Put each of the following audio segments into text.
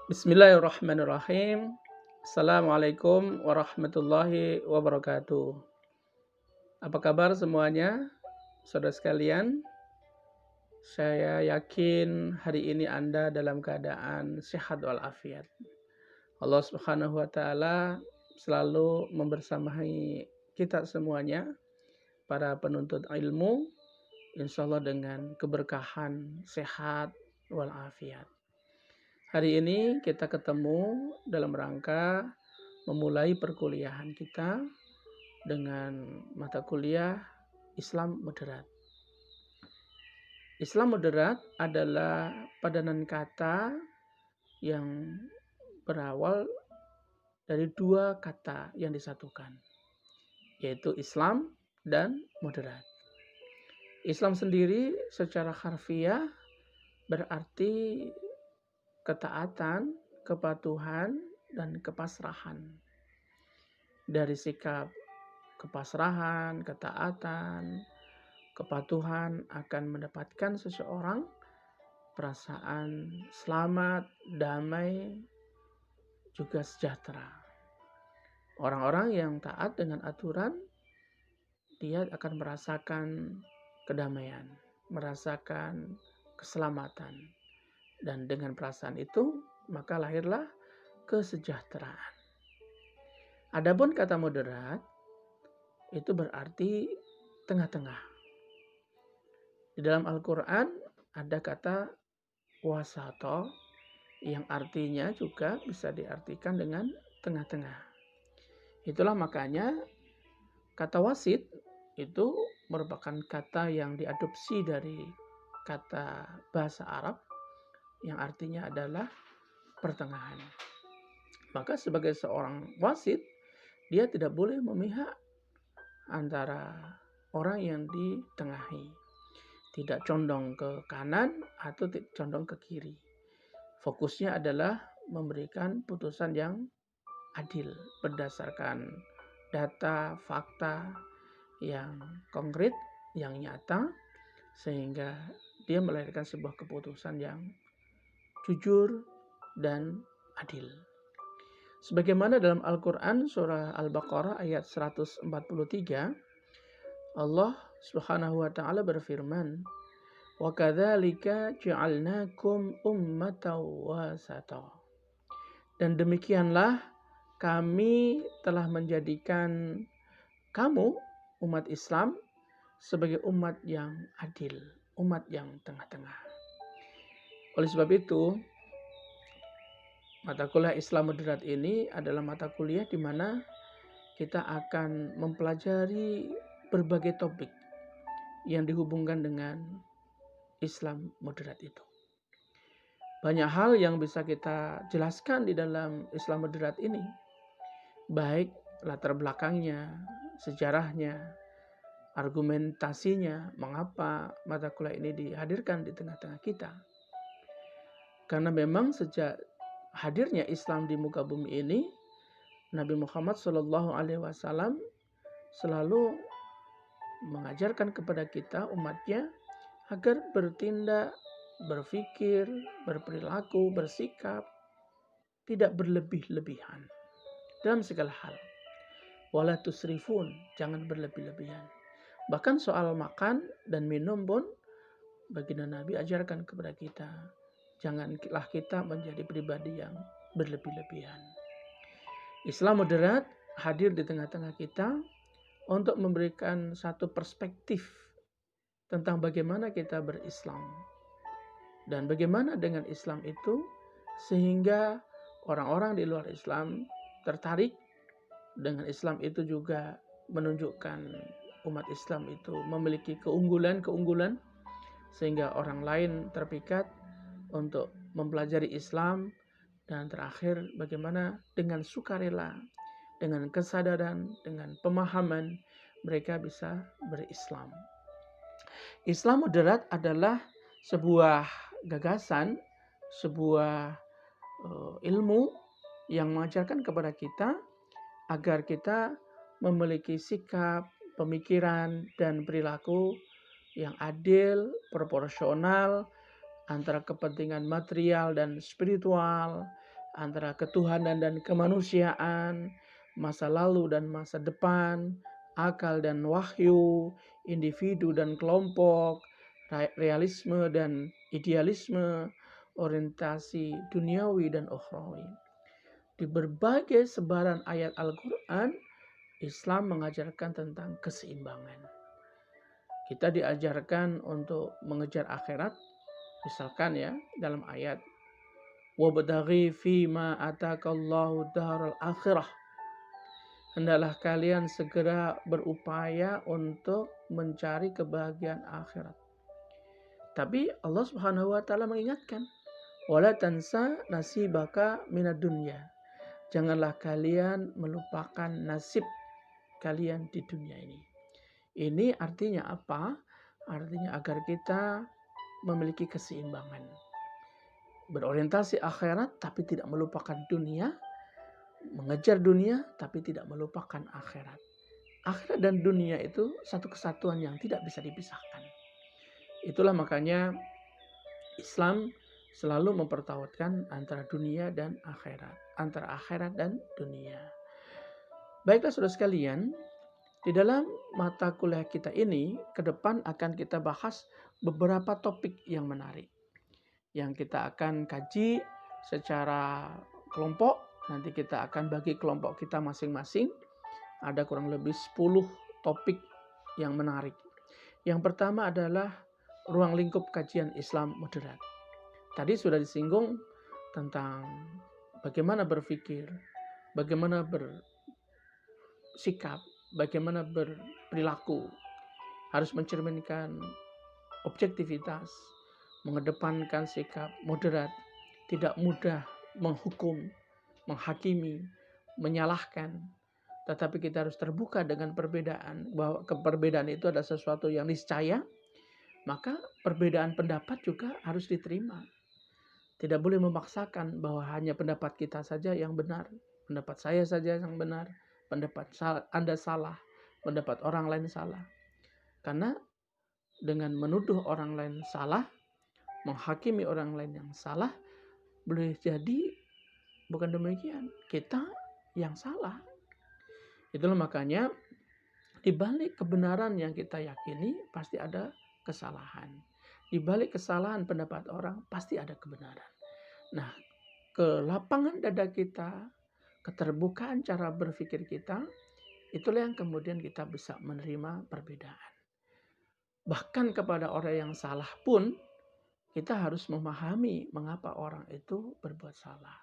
Bismillahirrahmanirrahim. Assalamualaikum warahmatullahi wabarakatuh. Apa kabar semuanya, saudara sekalian? Saya yakin hari ini Anda dalam keadaan sehat walafiat. Allah Subhanahu wa taala selalu membersamai kita semuanya, para penuntut ilmu, insya Allah dengan keberkahan, sehat walafiat. Hari ini kita ketemu dalam rangka memulai perkuliahan kita dengan mata kuliah Islam Moderat. Islam Moderat adalah padanan kata yang berawal dari dua kata yang disatukan, yaitu Islam dan moderat. Islam sendiri secara harfiah berarti ketaatan, kepatuhan, dan kepasrahan. Dari sikap kepasrahan, ketaatan, kepatuhan akan mendapatkan seseorang perasaan selamat, damai, juga sejahtera. Orang-orang yang taat dengan aturan, dia akan merasakan kedamaian, merasakan keselamatan. Dan dengan perasaan itu, maka lahirlah kesejahteraan. Adapun kata moderat, itu berarti tengah-tengah. Di dalam Al-Quran ada kata wasato, yang artinya juga bisa diartikan dengan tengah-tengah. Itulah makanya kata wasit itu merupakan kata yang diadopsi dari kata bahasa Arab, yang artinya adalah pertengahan. Maka sebagai seorang wasit, dia tidak boleh memihak antara orang yang ditengahi. Tidak condong ke kanan atau condong ke kiri. Fokusnya adalah memberikan putusan yang adil berdasarkan data, fakta yang konkret, yang nyata, sehingga dia melahirkan sebuah keputusan yang jujur dan adil. Sebagaimana dalam Al-Quran surah Al-Baqarah ayat 143, Allah Subhanahu wa taala berfirman, "Wa kadzalika ja'alnakum ummatan wasata." Dan demikianlah kami telah menjadikan kamu umat Islam sebagai umat yang adil, umat yang tengah-tengah. Oleh sebab itu, mata kuliah Islam Moderat ini adalah mata kuliah di mana kita akan mempelajari berbagai topik yang dihubungkan dengan Islam Moderat itu. Banyak hal yang bisa kita jelaskan di dalam Islam Moderat ini, baik latar belakangnya, sejarahnya, argumentasinya, mengapa mata kuliah ini dihadirkan di tengah-tengah kita. Karena memang sejak hadirnya Islam di muka bumi ini, Nabi Muhammad SAW selalu mengajarkan kepada kita umatnya agar bertindak, berpikir, berperilaku, bersikap tidak berlebih-lebihan dalam segala hal. Wala tusrifun, jangan berlebih-lebihan. Bahkan soal makan dan minum pun baginda Nabi ajarkan kepada kita, janganlah kita menjadi pribadi yang berlebih-lebihan. Islam Moderat hadir di tengah-tengah kita untuk memberikan satu perspektif tentang bagaimana kita berislam. Dan bagaimana dengan Islam itu sehingga orang-orang di luar Islam tertarik dengan Islam itu, juga menunjukkan umat Islam itu memiliki keunggulan-keunggulan sehingga orang lain terpikat untuk mempelajari Islam. Dan terakhir, bagaimana dengan sukarela, dengan kesadaran, dengan pemahaman mereka bisa berislam. Islam Moderat adalah sebuah gagasan, sebuah ilmu yang mengajarkan kepada kita agar kita memiliki sikap, pemikiran, dan perilaku yang adil, proporsional antara kepentingan material dan spiritual, antara ketuhanan dan kemanusiaan, masa lalu dan masa depan, akal dan wahyu, individu dan kelompok, realisme dan idealisme, orientasi duniawi dan ukhrawi. Di berbagai sebaran ayat Al-Quran, Islam mengajarkan tentang keseimbangan. Kita diajarkan untuk mengejar akhirat, misalkan ya dalam ayat wabtaghi fima atakallahu daral akhirah. Hendaklah kalian segera berupaya untuk mencari kebahagiaan akhirat. Tapi Allah Subhanahu wa taala mengingatkan, wala tansa nasibaka minad dunya. Janganlah kalian melupakan nasib kalian di dunia ini. Ini artinya apa? Artinya agar kita memiliki keseimbangan. Berorientasi akhirat tapi tidak melupakan dunia. Mengejar dunia tapi tidak melupakan akhirat. Akhirat dan dunia itu satu kesatuan yang tidak bisa dipisahkan. Itulah makanya Islam selalu mempertautkan antara dunia dan akhirat. Antara akhirat dan dunia. Baiklah saudara sekalian, di dalam mata kuliah kita ini, ke depan akan kita bahas beberapa topik yang menarik. Yang kita akan kaji secara kelompok. Nanti kita akan bagi kelompok kita masing-masing. Ada kurang lebih 10 topik yang menarik. Yang pertama adalah ruang lingkup kajian Islam moderat. Tadi sudah disinggung tentang bagaimana berpikir, bagaimana bersikap, bagaimana berperilaku, harus mencerminkan objektivitas, mengedepankan sikap moderat, tidak mudah menghukum, menghakimi, menyalahkan, tetapi kita harus terbuka dengan perbedaan, bahwa perbedaan itu adalah sesuatu yang niscaya, maka perbedaan pendapat juga harus diterima. Tidak boleh memaksakan bahwa hanya pendapat kita saja yang benar, pendapat saya saja yang benar, pendapat Anda salah, pendapat orang lain salah. Karena dengan menuduh orang lain salah, menghakimi orang lain yang salah, boleh jadi bukan demikian, kita yang salah. Itulah makanya di balik kebenaran yang kita yakini pasti ada kesalahan. Di balik kesalahan pendapat orang pasti ada kebenaran. Nah, kelapangan dada kita, keterbukaan cara berpikir kita, itulah yang kemudian kita bisa menerima perbedaan. Bahkan kepada orang yang salah pun, kita harus memahami mengapa orang itu berbuat salah.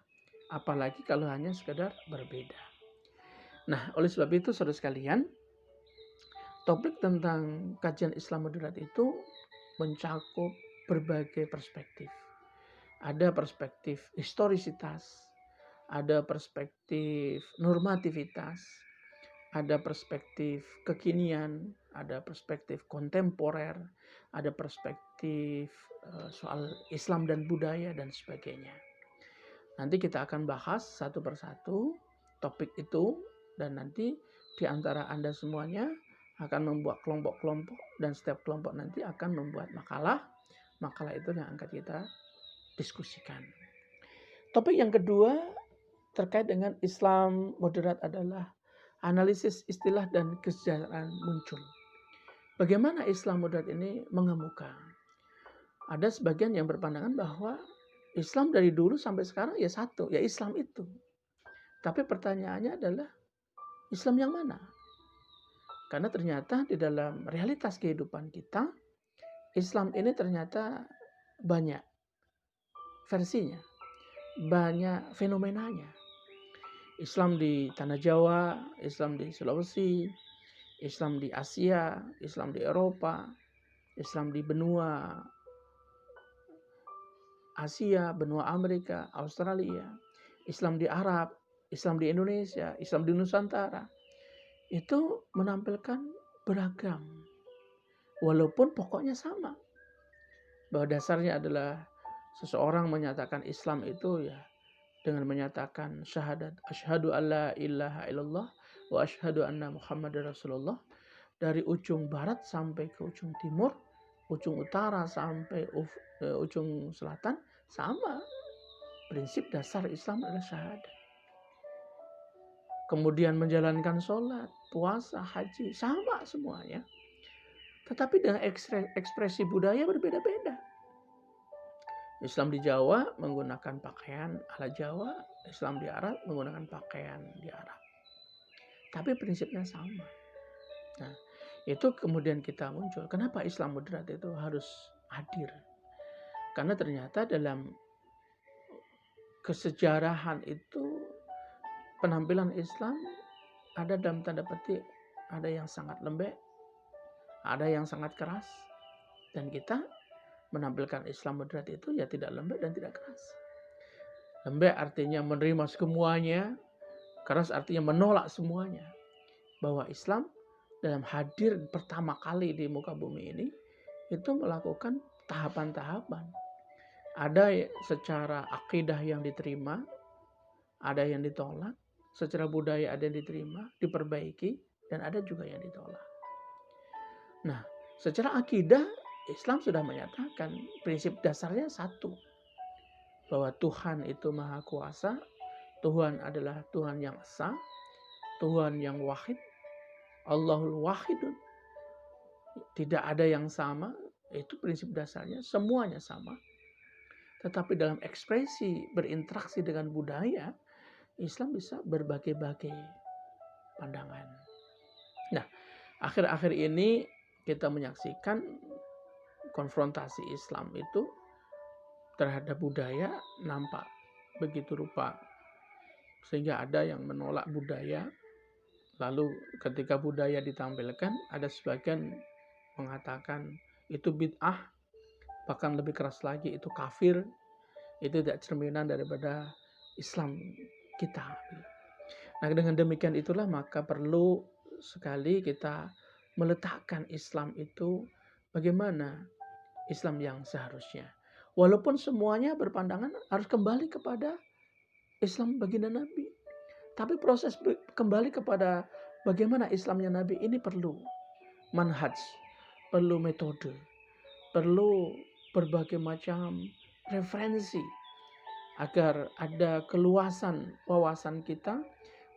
Apalagi kalau hanya sekedar berbeda. Nah, oleh sebab itu saudara sekalian, topik tentang kajian Islam moderat itu mencakup berbagai perspektif. Ada perspektif historisitas, ada perspektif normativitas, ada perspektif kekinian, ada perspektif kontemporer, ada perspektif soal Islam dan budaya dan sebagainya. Nanti kita akan bahas satu persatu topik itu, dan nanti di antara Anda semuanya akan membuat kelompok-kelompok, dan setiap kelompok nanti akan membuat makalah. Makalah itu yang akan kita diskusikan. Topik yang kedua terkait dengan Islam moderat adalah analisis istilah dan kesejahteraan muncul. Bagaimana Islam moderat ini mengemuka? Ada sebagian yang berpandangan bahwa Islam dari dulu sampai sekarang ya satu, ya Islam itu. Tapi pertanyaannya adalah Islam yang mana? Karena ternyata di dalam realitas kehidupan kita, Islam ini ternyata banyak versinya, banyak fenomenanya. Islam di Tanah Jawa, Islam di Sulawesi, Islam di Asia, Islam di Eropa, Islam di benua Asia, benua Amerika, Australia, Islam di Arab, Islam di Indonesia, Islam di Nusantara. Itu menampilkan beragam. Walaupun pokoknya sama. Bahwa dasarnya adalah seseorang menyatakan Islam itu ya dengan menyatakan syahadat asyhadu alla ilaha illallah wa asyhadu anna muhammadar rasulullah, dari ujung barat sampai ke ujung timur, ujung utara sampai ujung selatan sama prinsip dasar Islam adalah syahadat. Kemudian menjalankan sholat, puasa, haji, sama semuanya. Tetapi dengan ekspresi budaya berbeda-beda. Islam di Jawa menggunakan pakaian ala Jawa, Islam di Arab menggunakan pakaian di Arab. Tapi prinsipnya sama. Nah, itu kemudian kita muncul. Kenapa Islam moderat itu harus hadir? Karena ternyata dalam kesejarahan itu penampilan Islam ada dalam tanda petik, ada yang sangat lembek, ada yang sangat keras, dan kita menampilkan Islam moderat itu ya tidak lembek dan tidak keras. Lembek artinya menerima semuanya, keras artinya menolak semuanya. Bahwa Islam dalam hadir pertama kali di muka bumi ini itu melakukan tahapan-tahapan. Ada secara akidah yang diterima, ada yang ditolak, secara budaya ada yang diterima, diperbaiki, dan ada juga yang ditolak. Nah, secara akidah Islam sudah menyatakan prinsip dasarnya satu. Bahwa Tuhan itu maha kuasa, Tuhan adalah Tuhan yang esa, Tuhan yang wahid, Allahul wahidun. Tidak ada yang sama, itu prinsip dasarnya, semuanya sama. Tetapi dalam ekspresi berinteraksi dengan budaya, Islam bisa berbagai-bagai pandangan. Nah, akhir-akhir ini kita menyaksikan konfrontasi Islam itu terhadap budaya nampak begitu rupa. Sehingga ada yang menolak budaya. Lalu ketika budaya ditampilkan, ada sebagian mengatakan itu bid'ah. Bahkan lebih keras lagi, itu kafir. Itu tidak cerminan daripada Islam kita. Nah, dengan demikian itulah maka perlu sekali kita meletakkan Islam itu bagaimana Islam yang seharusnya. Walaupun semuanya berpandangan harus kembali kepada Islam baginda Nabi. Tapi proses kembali kepada bagaimana Islamnya Nabi ini perlu manhaj, perlu metode, perlu berbagai macam referensi agar ada keluasan wawasan kita,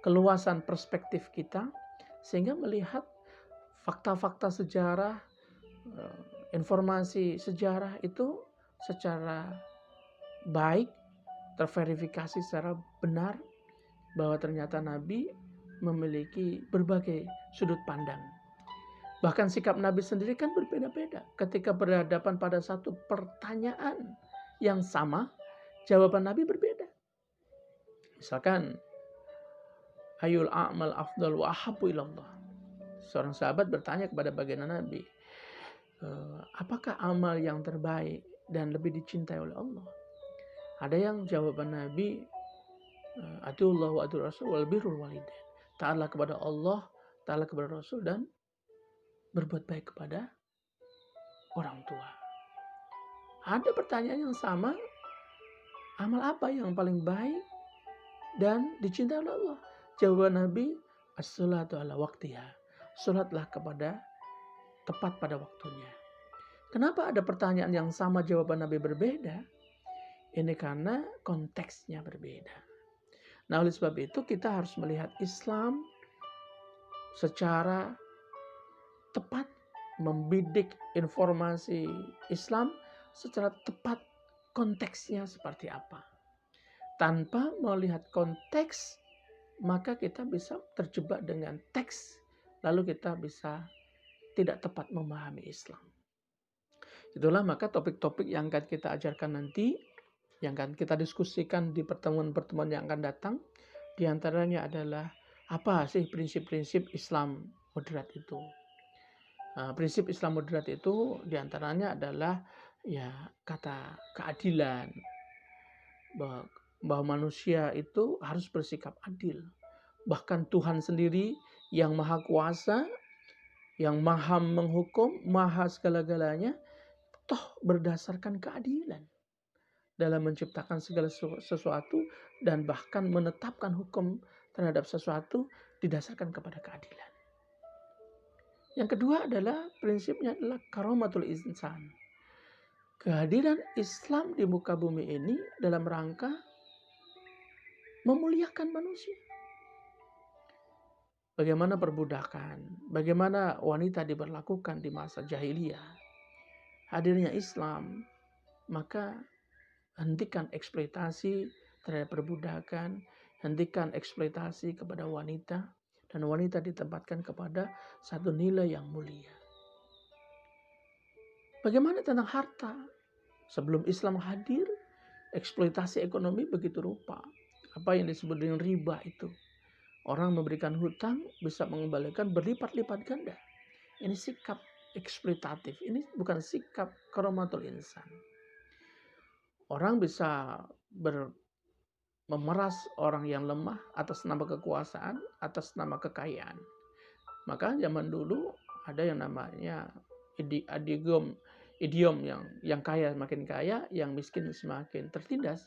keluasan perspektif kita, sehingga melihat fakta-fakta sejarah, informasi sejarah itu secara baik, terverifikasi secara benar, bahwa ternyata Nabi memiliki berbagai sudut pandang. Bahkan sikap Nabi sendiri kan berbeda-beda. Ketika berhadapan pada satu pertanyaan yang sama, jawaban Nabi berbeda. Misalkan, ayul a'mal afdal wa ahabbu ilallah. Seorang sahabat bertanya kepada baginda Nabi, apakah amal yang terbaik dan lebih dicintai oleh Allah? Ada yang jawaban Nabi, atiullah wa atir rasul wal birrul walidain. Taatlah kepada Allah, taatlah kepada Rasul, dan berbuat baik kepada orang tua. Ada pertanyaan yang sama, amal apa yang paling baik dan dicintai oleh Allah? Jawaban Nabi, as-salatu ala waqtiha. Salatlah kepada tepat pada waktunya. Kenapa ada pertanyaan yang sama jawaban Nabi berbeda? Ini karena konteksnya berbeda. Nah, oleh sebab itu kita harus melihat Islam secara tepat, membidik informasi Islam secara tepat konteksnya seperti apa. Tanpa melihat konteks, maka kita bisa terjebak dengan teks, lalu kita bisa tidak tepat memahami Islam. Itulah maka topik-topik yang akan kita ajarkan nanti, yang akan kita diskusikan di pertemuan-pertemuan yang akan datang. Di antaranya adalah apa sih prinsip-prinsip Islam moderat itu. Prinsip Islam moderat itu di antaranya adalah ya kata keadilan, bahwa manusia itu harus bersikap adil. Bahkan Tuhan sendiri yang maha kuasa, yang maha menghukum, maha segala-galanya, toh berdasarkan keadilan dalam menciptakan segala sesuatu dan bahkan menetapkan hukum terhadap sesuatu didasarkan kepada keadilan. Yang kedua adalah prinsipnya adalah karomatul insan. Kehadiran Islam di muka bumi ini dalam rangka memuliakan manusia. Bagaimana perbudakan, bagaimana wanita diberlakukan di masa jahiliyah. Hadirnya Islam, maka hentikan eksploitasi terhadap perbudakan, hentikan eksploitasi kepada wanita, dan wanita ditempatkan kepada satu nilai yang mulia. Bagaimana tentang harta? Sebelum Islam hadir, eksploitasi ekonomi begitu rupa. Apa yang disebut dengan riba itu. Orang memberikan hutang bisa mengembalikan berlipat-lipat ganda. Ini sikap eksploitatif. Ini bukan sikap karomatul insan. Orang bisa memeras orang yang lemah atas nama kekuasaan, atas nama kekayaan. Maka zaman dulu ada yang namanya idiom yang kaya makin kaya, yang miskin semakin tertindas.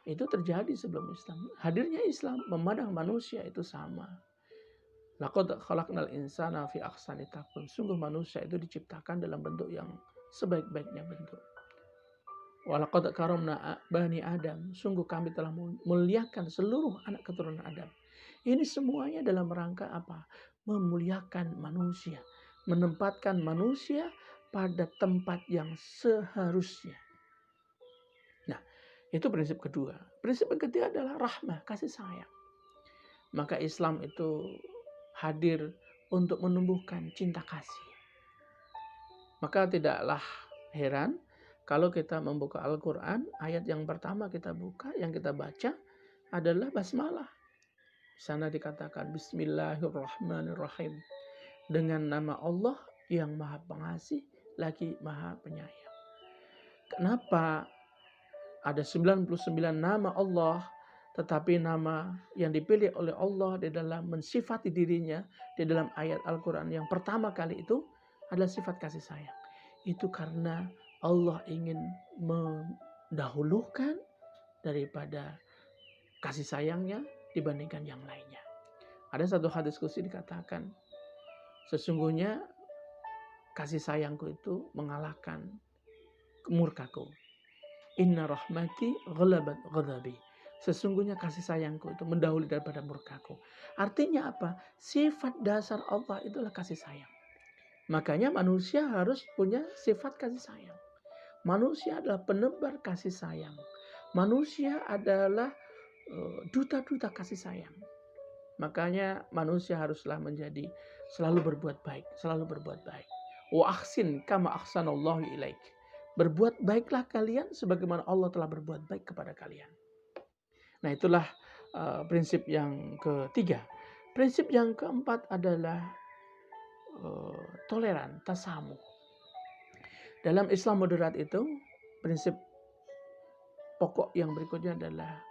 Itu terjadi sebelum Islam. Hadirnya Islam memandang manusia itu sama. Laqad khalaqnal insana fi ahsani taqwim. Sungguh manusia itu diciptakan dalam bentuk yang sebaik-baiknya bentuk. Walaqad karamna bani Adam. Sungguh kami telah memuliakan seluruh anak keturunan Adam. Ini semuanya dalam rangka apa? Memuliakan manusia, menempatkan manusia pada tempat yang seharusnya. Nah, itu prinsip kedua. Prinsip ketiga adalah rahmah, kasih sayang. Maka Islam itu hadir untuk menumbuhkan cinta kasih. Maka tidaklah heran kalau kita membuka Al-Quran, ayat yang pertama kita buka, yang kita baca adalah basmalah. Di sana dikatakan Bismillahirrahmanirrahim. Dengan nama Allah yang maha pengasih lagi maha penyayang. Kenapa ada 99 nama Allah, tetapi nama yang dipilih oleh Allah di dalam mensifati dirinya di dalam ayat Al-Quran yang pertama kali itu adalah sifat kasih sayang. Itu karena Allah ingin mendahulukan daripada kasih sayangnya dibandingkan yang lainnya. Ada satu hadis qudsi dikatakan, sesungguhnya kasih sayangku itu mengalahkan murkaku. Inna rahmati ghalabat ghadabi. Sesungguhnya kasih sayangku itu mendahului daripada murkaku. Artinya apa? Sifat dasar Allah itulah kasih sayang. Makanya manusia harus punya sifat kasih sayang. Manusia adalah penebar kasih sayang. Manusia adalah duta-duta kasih sayang. Makanya manusia haruslah menjadi selalu berbuat baik, selalu berbuat baik. Wa ahsin kama ahsanallahu ilaik. Berbuat baiklah kalian sebagaimana Allah telah berbuat baik kepada kalian. Nah, itulah prinsip yang ketiga. Prinsip yang keempat adalah toleran, tasamuh. Dalam Islam moderat itu, prinsip pokok yang berikutnya adalah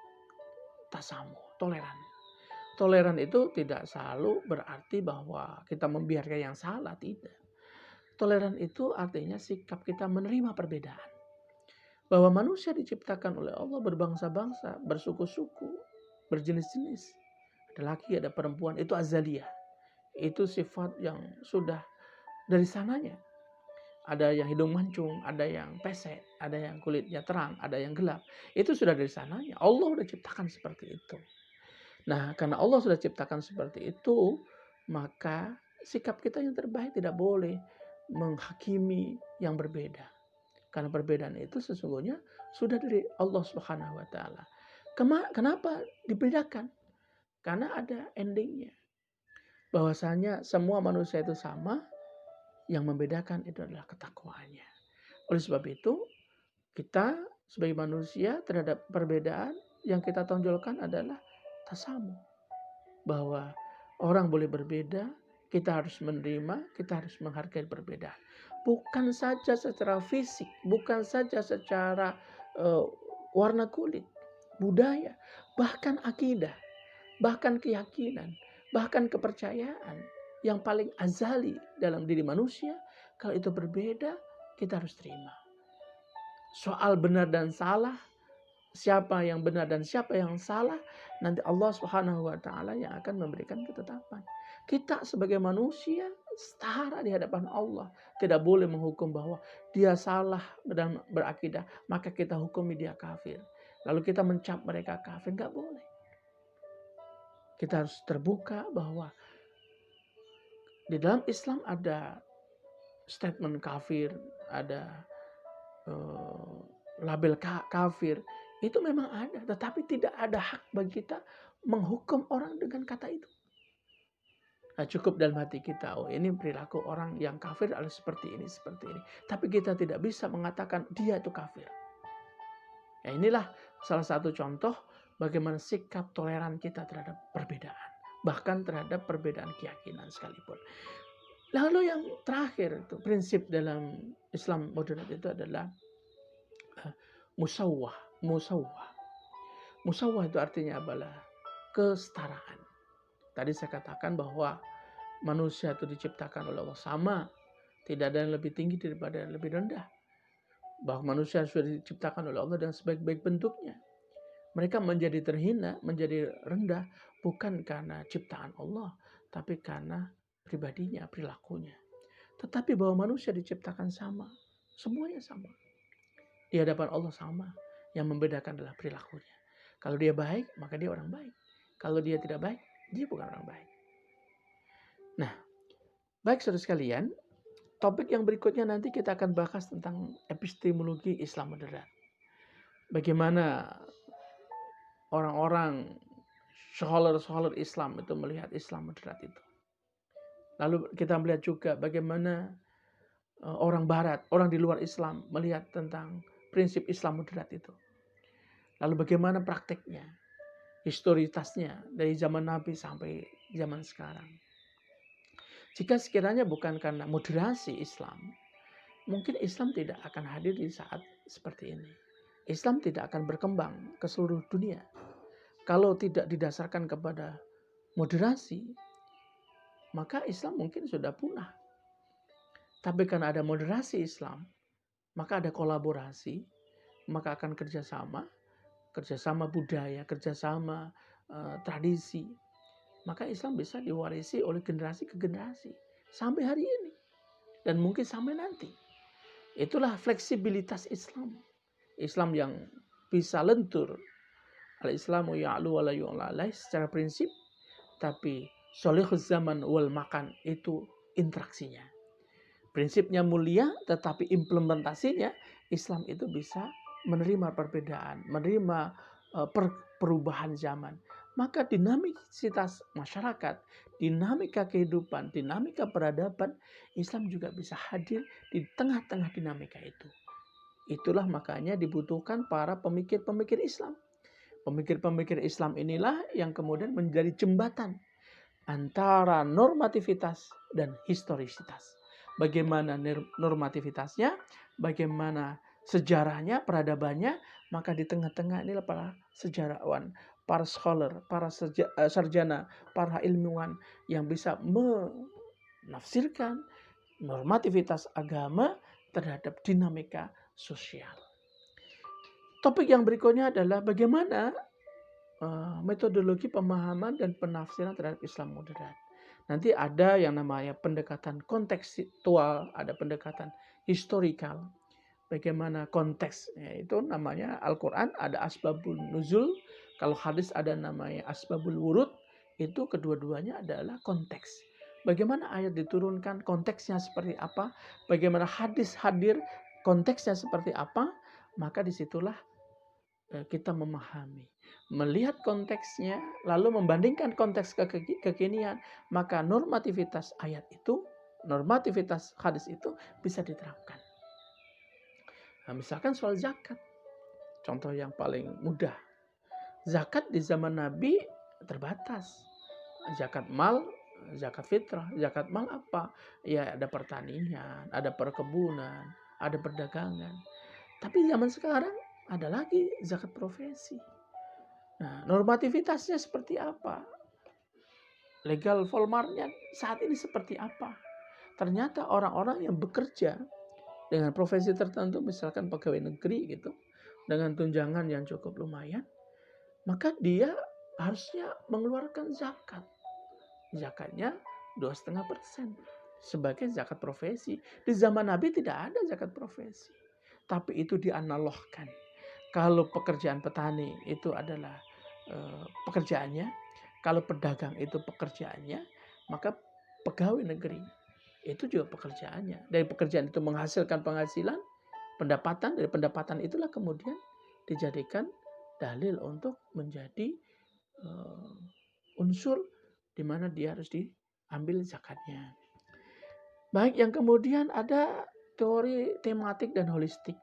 tasamuh, toleran. Toleran itu tidak selalu berarti bahwa kita membiarkan yang salah, tidak. Toleran itu artinya sikap kita menerima perbedaan. Bahwa manusia diciptakan oleh Allah berbangsa-bangsa, bersuku-suku, berjenis-jenis. Ada laki, ada perempuan, itu azaliyah. Itu sifat yang sudah dari sananya. Ada yang hidung mancung, ada yang pesek, ada yang kulitnya terang, ada yang gelap. Itu sudah dari sananya. Allah sudah ciptakan seperti itu. Nah, karena Allah sudah ciptakan seperti itu, maka sikap kita yang terbaik tidak boleh menghakimi yang berbeda. Karena perbedaan itu sesungguhnya sudah dari Allah Subhanahu wa taala. Kenapa dibedakan? Karena ada endingnya. Bahwasanya semua manusia itu sama, yang membedakan itu adalah ketakwaannya. Oleh sebab itu, kita sebagai manusia terhadap perbedaan yang kita tonjolkan adalah tasamuh. Bahwa orang boleh berbeda, kita harus menerima, kita harus menghargai perbedaan. Bukan saja secara fisik, bukan saja secara warna kulit, budaya, bahkan akidah, bahkan keyakinan, bahkan kepercayaan yang paling azali dalam diri manusia. Kalau itu berbeda, kita harus terima. Soal benar dan salah, siapa yang benar dan siapa yang salah, nanti Allah Subhanahu wa taala yang akan memberikan ketetapan. Kita sebagai manusia setara di hadapan Allah. Tidak boleh menghukum bahwa dia salah dan berakidah, maka kita hukumi dia kafir. Lalu kita mencap mereka kafir, enggak boleh. Kita harus terbuka bahwa di dalam Islam ada statement kafir, ada label kafir. Itu memang ada, tetapi tidak ada hak bagi kita menghukum orang dengan kata itu. Nah, cukup dalam hati kita, oh ini perilaku orang yang kafir adalah seperti ini, seperti ini. Tapi kita tidak bisa mengatakan dia itu kafir. Ya, inilah salah satu contoh bagaimana sikap toleran kita terhadap perbedaan. Bahkan terhadap perbedaan keyakinan sekalipun. Lalu yang terakhir, itu prinsip dalam Islam modern itu adalah musawwah. Musawwah itu artinya adalah kesetaraan. Tadi saya katakan bahwa manusia itu diciptakan oleh Allah sama. Tidak ada yang lebih tinggi daripada yang lebih rendah. Bahwa manusia sudah diciptakan oleh Allah dengan sebaik-baik bentuknya. Mereka menjadi terhina, menjadi rendah, bukan karena ciptaan Allah, tapi karena pribadinya, perilakunya. Tetapi bahwa manusia diciptakan sama. Semuanya sama. Di hadapan Allah sama. Yang membedakan adalah perilakunya. Kalau dia baik, maka dia orang baik. Kalau dia tidak baik, dia bukan orang baik. Nah, baik saudara sekalian, topik yang berikutnya nanti kita akan bahas tentang epistemologi Islam modern. Bagaimana orang-orang scholar Islam itu melihat Islam moderat itu. Lalu kita melihat juga bagaimana orang Barat, orang di luar Islam melihat tentang prinsip Islam moderat itu. Lalu bagaimana prakteknya, historitasnya dari zaman Nabi sampai zaman sekarang. Jika sekiranya bukan karena moderasi Islam, mungkin Islam tidak akan hadir di saat seperti ini. Islam tidak akan berkembang ke seluruh dunia. Kalau tidak didasarkan kepada moderasi, maka Islam mungkin sudah punah. Tapi karena ada moderasi Islam, maka ada kolaborasi, maka akan kerjasama budaya, kerjasama tradisi. Maka Islam bisa diwarisi oleh generasi ke generasi sampai hari ini dan mungkin sampai nanti. Itulah fleksibilitas Islam. Islam yang bisa lentur. Al-Islamu ya'lu wa la yu'la alaih secara prinsip, tapi solihuz zaman wal makan itu interaksinya. Prinsipnya mulia, tetapi implementasinya Islam itu bisa menerima perbedaan, menerima perubahan zaman. Maka dinamisitas masyarakat, dinamika kehidupan, dinamika peradaban, Islam juga bisa hadir di tengah-tengah dinamika itu. Itulah makanya dibutuhkan para pemikir-pemikir Islam. Pemikir-pemikir Islam inilah yang kemudian menjadi jembatan antara normativitas dan historisitas. Bagaimana normativitasnya, bagaimana sejarahnya, peradabannya, maka di tengah-tengah inilah para sejarawan, para scholar, para sarjana, para ilmuwan yang bisa menafsirkan normativitas agama terhadap dinamika sosial. Topik yang berikutnya adalah bagaimana metodologi pemahaman dan penafsiran terhadap Islam moderat. Nanti ada yang namanya pendekatan kontekstual, ada pendekatan historikal. Bagaimana konteksnya itu namanya Al-Quran, ada asbabul nuzul. Kalau hadis ada namanya asbabul wurud. Itu kedua-duanya adalah konteks. Bagaimana ayat diturunkan, konteksnya seperti apa. Bagaimana hadis hadir, konteksnya seperti apa. Maka disitulah kita memahami. Melihat konteksnya, lalu membandingkan konteks kekinian. Maka normativitas ayat itu, normativitas hadis itu bisa diterapkan. Nah, misalkan soal zakat, contoh yang paling mudah. Zakat di zaman Nabi terbatas. Zakat mal, zakat fitrah. Zakat mal apa? Ya ada pertanian, ada perkebunan, ada perdagangan. Tapi zaman sekarang ada lagi zakat profesi. Nah, normativitasnya seperti apa? Legal formalnya saat ini seperti apa? Ternyata orang-orang yang bekerja dengan profesi tertentu, misalkan pegawai negeri gitu, dengan tunjangan yang cukup lumayan, maka dia harusnya mengeluarkan zakat. Zakatnya 2,5% sebagai zakat profesi. Di zaman Nabi tidak ada zakat profesi, tapi itu dianalogkan. Kalau pekerjaan petani itu adalah pekerjaannya, Kalau pedagang itu pekerjaannya, maka pegawai negeri itu juga pekerjaannya. Dari pekerjaan itu menghasilkan penghasilan, pendapatan, dari pendapatan itulah kemudian dijadikan dalil untuk menjadi unsur di mana dia harus diambil zakatnya. Baik, yang kemudian ada teori tematik dan holistik.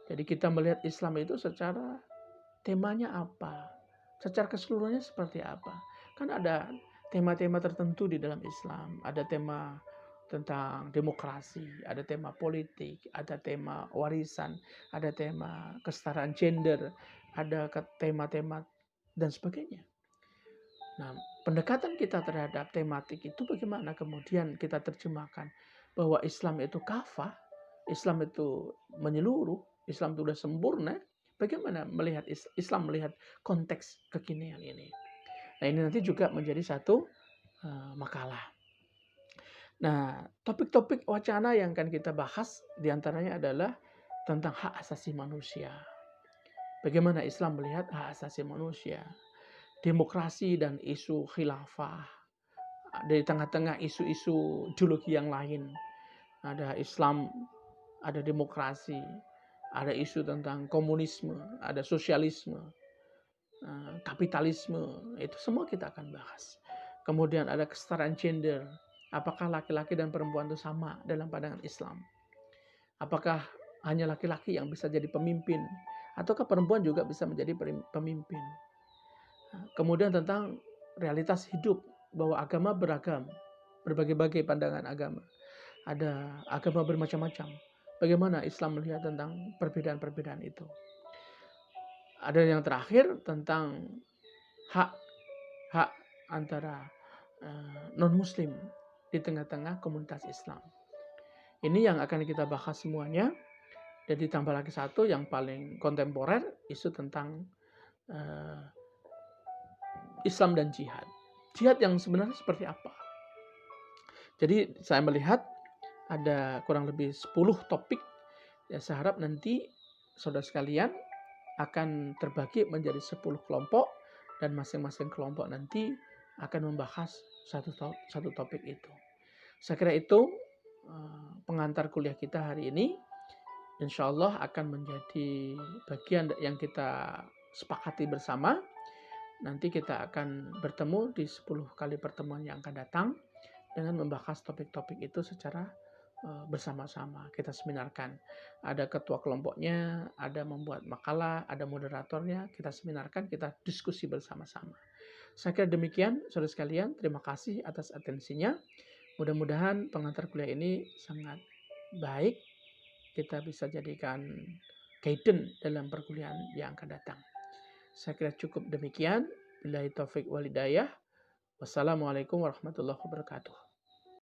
Jadi kita melihat Islam itu secara temanya apa, secara keseluruhannya seperti apa. Kan ada tema-tema tertentu di dalam Islam. Ada tema tentang demokrasi, ada tema politik, ada tema warisan, ada tema kesetaraan gender, ada tema-tema dan sebagainya. Nah, pendekatan kita terhadap tematik itu bagaimana kemudian kita terjemahkan bahwa Islam itu kafah, Islam itu menyeluruh, Islam itu sudah sempurna. Bagaimana melihat Islam melihat konteks kekinian ini? Nah, ini nanti juga menjadi satu makalah. Nah, topik-topik wacana yang akan kita bahas diantaranya adalah tentang hak asasi manusia. Bagaimana Islam melihat hak asasi manusia, demokrasi dan isu khilafah, dari tengah-tengah isu-isu ideologi yang lain. Ada Islam, ada demokrasi, ada isu tentang komunisme, ada sosialisme, kapitalisme, itu semua kita akan bahas. Kemudian ada kesetaraan gender. Apakah laki-laki dan perempuan itu sama dalam pandangan Islam? Apakah hanya laki-laki yang bisa jadi pemimpin? Ataukah perempuan juga bisa menjadi pemimpin? Kemudian tentang realitas hidup, bahwa agama beragam, berbagai-bagai pandangan agama. Ada agama bermacam-macam. Bagaimana Islam melihat tentang perbedaan-perbedaan itu? Ada yang terakhir tentang hak antara non-muslim di tengah-tengah komunitas Islam. Ini yang akan kita bahas semuanya. Dan ditambah lagi satu yang paling kontemporer, isu tentang Islam dan jihad. Jihad yang sebenarnya seperti apa? Jadi saya melihat ada kurang lebih 10 topik. Ya, saya harap nanti saudara sekalian akan terbagi menjadi 10 kelompok dan masing-masing kelompok nanti akan membahas satu topik itu. Saya kira itu pengantar kuliah kita hari ini. Insya Allah akan menjadi bagian yang kita sepakati bersama. Nanti kita akan bertemu di 10 kali pertemuan yang akan datang dengan membahas topik-topik itu secara bersama-sama. Kita seminarkan. Ada ketua kelompoknya, ada membuat makalah, ada moderatornya. Kita seminarkan, kita diskusi bersama-sama. Saya kira demikian, saudara sekalian. Terima kasih atas atensinya. Mudah-mudahan pengantar kuliah ini sangat baik. Kita bisa jadikan guidance dalam perkuliahan yang akan datang. Saya kira cukup demikian. Billahi taufik walhidayah. Wassalamualaikum warahmatullahi wabarakatuh.